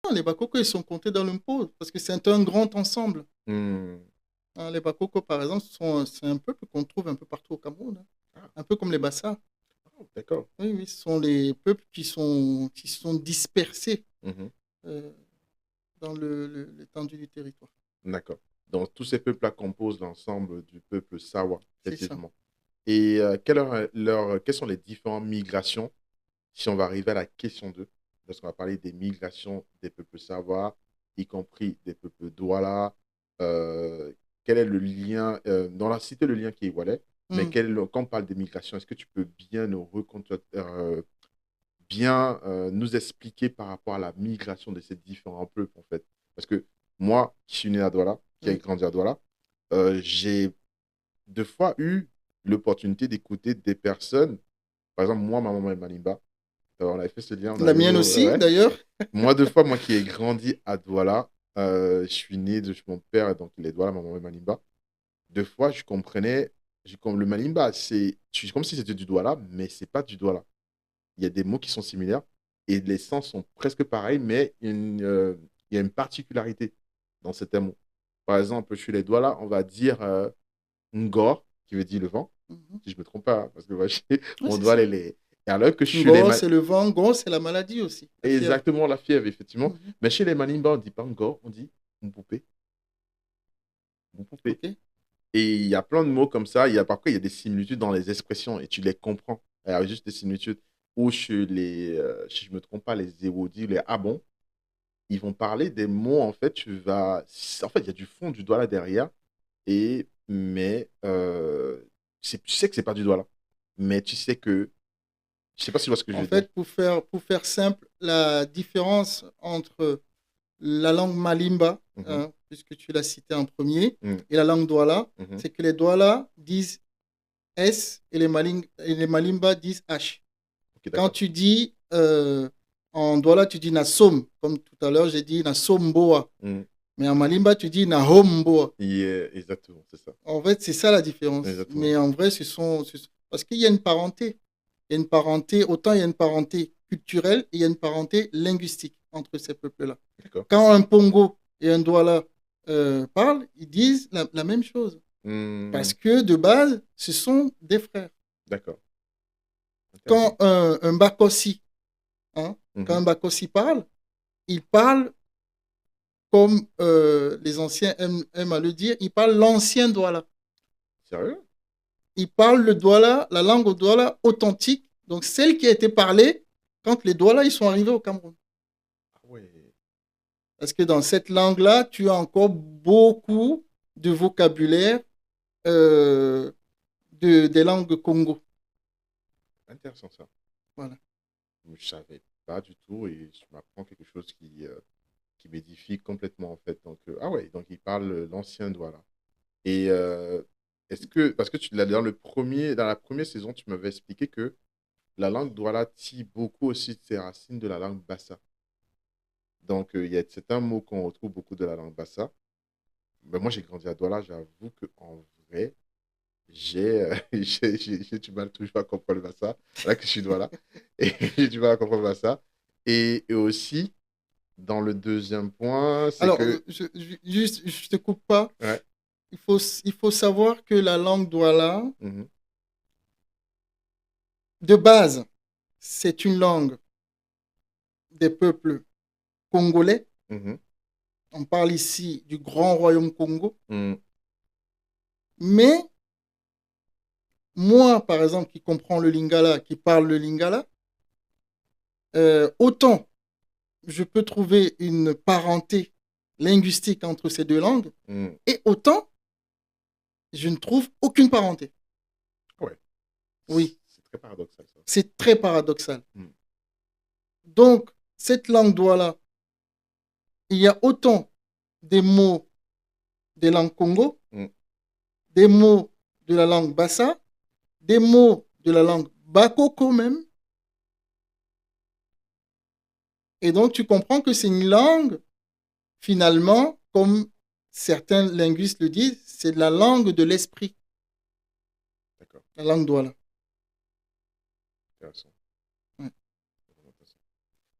Non, les Bakoko, ils sont comptés dans l'impôt parce que c'est un grand ensemble. Hmm. Hein, les Bakoko, par exemple, c'est un peuple qu'on trouve un peu partout au Cameroun. Hein. Ah, Un peu comme les Bassa. oh, d'accord. Oui, oui, ce sont les peuples qui sont dispersés Mhm. euh, dans l'étendue du territoire. D'accord. Donc, tous ces peuples-là composent l'ensemble du peuple Sawa, C'est ça. effectivement. Et quelles sont les différentes migrations, si on va arriver à la question 2, parce qu'on va parler des migrations des peuples Sawa, y compris des peuples Douala. euh, Quel est le lien, dans la cité, le lien qui est Walais, mais Hmm. quand on parle des migrations, est-ce que tu peux bien bien nous expliquer par rapport à la migration de ces différents peuples, en fait? Parce que moi, qui suis né à Douala, qui ai Oui. grandi à Douala, j'ai deux fois eu l'opportunité d'écouter des personnes. Par exemple, moi, ma maman est Malimba. On avait fait ce lien, on a La eu. mienne aussi, Ouais. d'ailleurs. Moi, deux fois, moi qui ai grandi à Douala, je suis né de mon père, donc il est Douala, ma maman est Malimba. Deux fois, je comprenais. Comme le Malimba, c'est comme si c'était du Douala, mais c'est pas du Douala. Il y a des mots qui sont similaires et les sens sont presque pareils, mais il y a une particularité dans certains mots. Par exemple, chez les Douala, on va dire Ngor, qui veut dire le vent, Mhm. si je ne me trompe pas, hein, parce que moi, Oui, mon c'est doigt, ça. et alors que chez les Ngo, c'est le vent. Ngo, c'est la maladie aussi, la fièvre. exactement la fièvre, effectivement. Mhm. Mais chez les Manimba, on ne dit pas Ngor, on dit Mpoupé. Mpoupé. OK. Et il y a plein de mots comme ça. Parfois, il y a des similitudes dans les expressions et tu les comprends. Il y a juste des similitudes. Ou chez si je ne me trompe pas, les Éwodis, les Abons, ils vont parler des mots, en fait, En fait, il y a du fond du doigt là derrière, mais tu sais que c'est pas du doigt là. Mais tu sais que... Je sais pas si tu vois ce que je En veux dire. fait, pour faire simple, la différence entre la langue Malimba, Mhm, hein, puisque tu l'as cité en premier, mhm, et la langue Douala, mhm. c'est que les Douala disent S et les Malimba disent H. Ok, Quand d'accord. tu dis en Douala, tu dis Nasom, comme tout à l'heure, j'ai dit Nasomboa. Mhm. Mais en Malimba, tu dis Nahomboa. Exactement, c'est ça. En fait, c'est ça la différence. Exactement. Mais en vrai, parce qu'il y a une parenté. Il y a une parenté, autant il y a une parenté culturelle et il y a une parenté linguistique entre ces peuples-là. D'accord. Quand un Pongo et un Douala parlent, ils disent la même chose. Parce Hmm, que de base, ce sont des frères. d'accord. Intéressant. Quand un Bakossi, hein, quand Mhm. un Bakossi parle, il parle comme les anciens aiment à le dire, il parle l'ancien Douala. Sérieux? Il parle le Douala, la langue au Douala authentique, donc celle qui a été parlée quand les Douala ils sont arrivés au Cameroun. Ah ouais. Parce que dans cette langue-là, tu as encore beaucoup de vocabulaire euh, des langues Congo. Intéressant ça. Voilà. Je ne savais pas du tout et je m'apprends quelque chose qui m'édifie complètement en fait. Donc, ah ouais, donc il parle l'ancien Douala. Et parce que dans la première saison, tu m'avais expliqué que la langue Douala tire beaucoup aussi de ses racines de la langue Bassa. Donc, c'est un mot qu'on retrouve beaucoup de la langue Bassa. Ben, moi, j'ai grandi à Douala, j'avoue qu'en vrai, j'ai du mal toujours à comprendre le Bassa. Là que je suis Douala, et j'ai du mal à comprendre le Bassa. Et aussi, dans le deuxième point, c'est Alors, que... juste, je te coupe pas. Ouais. Il faut savoir que la langue Douala, Mhm, de base, c'est une langue des peuples congolais. mhm, On parle ici du Grand Royaume Congo. mhm, Mais moi, par exemple, qui comprends le lingala, qui parle le lingala, autant je peux trouver une parenté linguistique entre ces deux langues, mhm. et autant je ne trouve aucune parenté. Ouais, Oui, c'est très paradoxal ça. c'est très paradoxal. Mhm, Donc, cette langue douala, il y a autant des mots des langues Congo, mhm. des mots de la langue Bassa, des mots de la langue Bakoko même, et donc tu comprends que c'est une langue, finalement, comme certains linguistes le disent, c'est la langue de l'esprit, D'accord, la langue douala. intéressant. Ouais. Vraiment intéressant.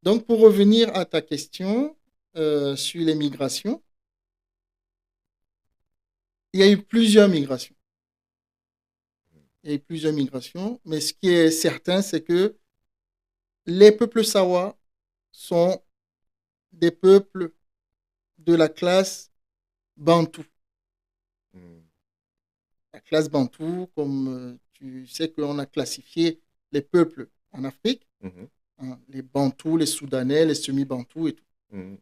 Donc, pour revenir à ta question, sur les migrations, il y a eu plusieurs migrations. Il y a eu plusieurs migrations, mais ce qui est certain, c'est que les peuples Sawa sont des peuples de la classe bantou. Mm. La classe bantou, comme tu sais qu'on a classifié les peuples en Afrique, Mhm. hein, les bantous, les soudanais, les semi-bantous et tout. Mhm.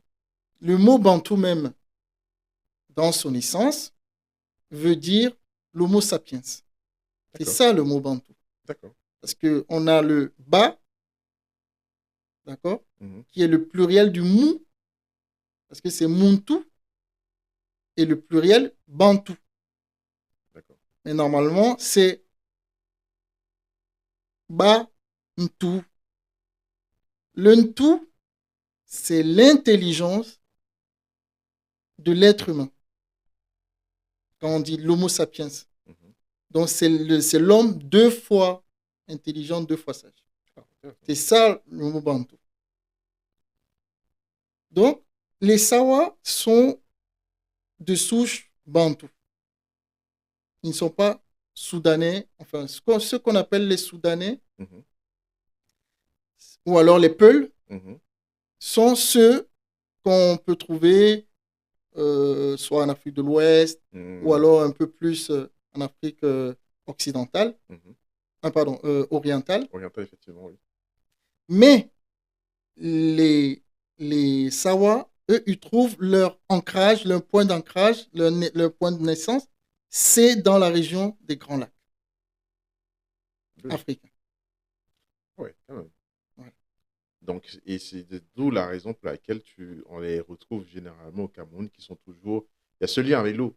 Le mot bantou même, dans son essence, veut dire l'homo sapiens. C'est D'accord, ça le mot bantou. d'accord. Parce qu'on a le ba, d'accord, Mhm. qui est le pluriel du mou, parce que c'est muntu, et le pluriel bantou. D'accord. Mais normalement, c'est ba, ntu. Le ntu, c'est l'intelligence de l'être humain, quand on dit l'homo sapiens. Mhm. Donc, c'est l'homme deux fois intelligent, deux fois sage. Ah, intéressant. C'est ça le mot bantou. Donc, les Sawa sont de souche bantou. Ils ne sont pas soudanais, enfin, ce qu'on appelle les Soudanais, Mhm. ou alors les Peuls, Mhm. sont ceux qu'on peut trouver soit en Afrique de l'Ouest, ou Mhm. alors un peu plus en Afrique occidentale, Mhm. pardon, orientale. Oriental, effectivement, oui. Mais les, les Sawa, eux, ils trouvent leur ancrage, leur point d'ancrage, leur point de naissance, c'est dans la région des Grands Lacs Oui. africains. Ouais, quand même. Voilà. Donc, et c'est d'où la raison pour laquelle on les retrouve généralement au Cameroun, qui sont toujours. Il y a ce lien avec l'eau.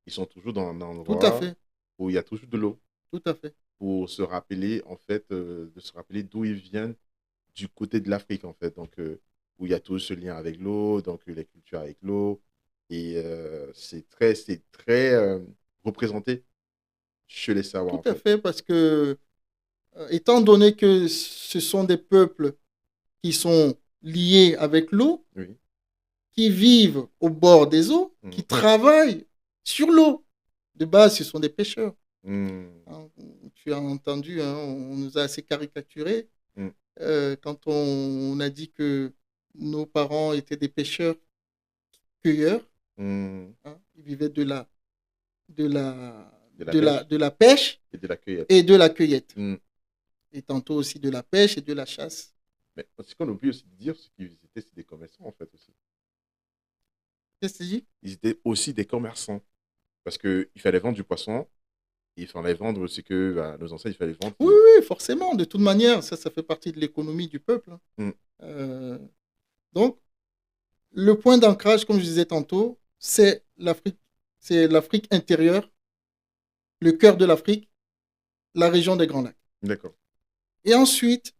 Ils sont toujours dans un Tout à endroit fait, où il y a toujours de l'eau tout à fait, pour se rappeler, en fait, de se rappeler d'où ils viennent du côté de l'Afrique, en fait. Donc, où il y a toujours ce lien avec l'eau, donc les cultures avec l'eau. Et c'est très représenté chez les Savoirs, tout en à fait. fait, parce que, étant donné que ce sont des peuples qui sont liés avec l'eau, Oui. qui vivent au bord des eaux, qui Mhm. travaillent sur l'eau. De base, ce sont des pêcheurs. Mhm. Hein. Tu as entendu, hein, on nous a assez caricaturé Mhm. quand on a dit que nos parents étaient des pêcheurs-cueilleurs. Mhm. Hein. Ils vivaient de la, De la pêche de la pêche et de la cueillette. et de la cueillette. Mhm. Et tantôt aussi de la pêche et de la chasse. Mais ce qu'on oublie aussi de dire, c'est qu'ils étaient c'est des commerçants, en fait, aussi. Qu'est-ce que tu dis? Ils étaient aussi des commerçants. Parce qu'il fallait vendre du poisson, il fallait vendre ce que bah, nos ancêtres, il fallait vendre. Oui, oui, forcément. De toute manière, ça fait partie de l'économie du peuple. Hein. Mhm. Euh, donc, le point d'ancrage, comme je disais tantôt, c'est l'Afrique intérieure, le cœur de l'Afrique, la région des Grands Lacs. D'accord. Et ensuite,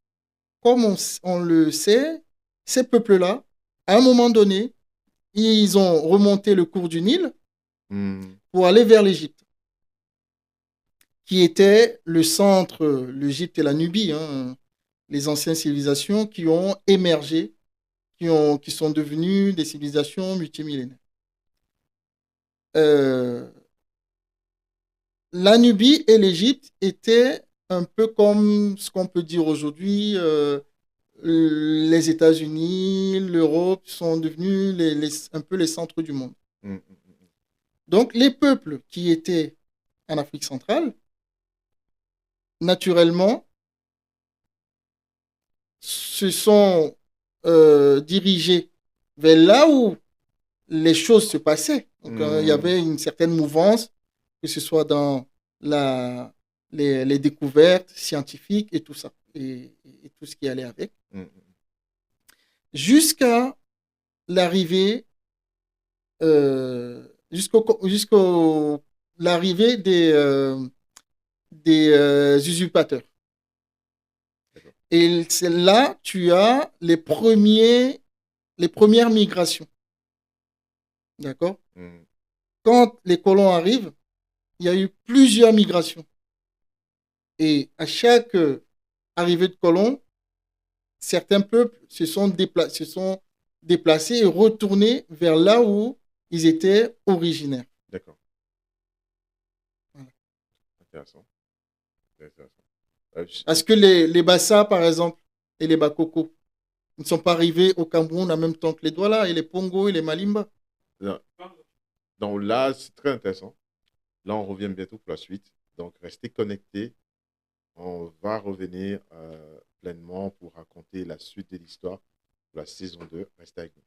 comme on le sait, ces peuples-là, à un moment donné, ils ont remonté le cours du Nil Mhm. pour aller vers l'Égypte, qui était le centre, l'Égypte et la Nubie, hein, les anciennes civilisations qui ont émergé, qui sont devenues des civilisations multimillénaires. Euh, la Nubie et l'Égypte étaient un peu comme ce qu'on peut dire aujourd'hui, les États-Unis, l'Europe sont devenus un peu les centres du monde. Mhm. Donc les peuples qui étaient en Afrique centrale, naturellement, se sont dirigés vers là où les choses se passaient. Donc il y Mhm. avait une certaine mouvance, que ce soit dans la, les découvertes scientifiques et tout ça, et tout ce qui allait avec, Mhm. jusqu'à l'arrivée, jusqu'au l'arrivée des usurpateurs. D'accord. Et c'est là tu as les premières migrations. D'accord? Mhm. Quand les colons arrivent, il y a eu plusieurs migrations. Et à chaque arrivée de colons, certains peuples se sont déplacés, déplacer et retourner vers là où ils étaient originaires. D'accord. Voilà. Intéressant. Intéressant. Parce que les Bassa, par exemple, et les Bakoko ne sont pas arrivés au Cameroun en même temps que les Douala et les Pongo et les Malimba. Non. Donc là, c'est très intéressant. Là, on revient bientôt pour la suite. Donc, restez connectés. On va revenir pleinement pour raconter la suite de l'histoire de la saison 2. Restez avec nous.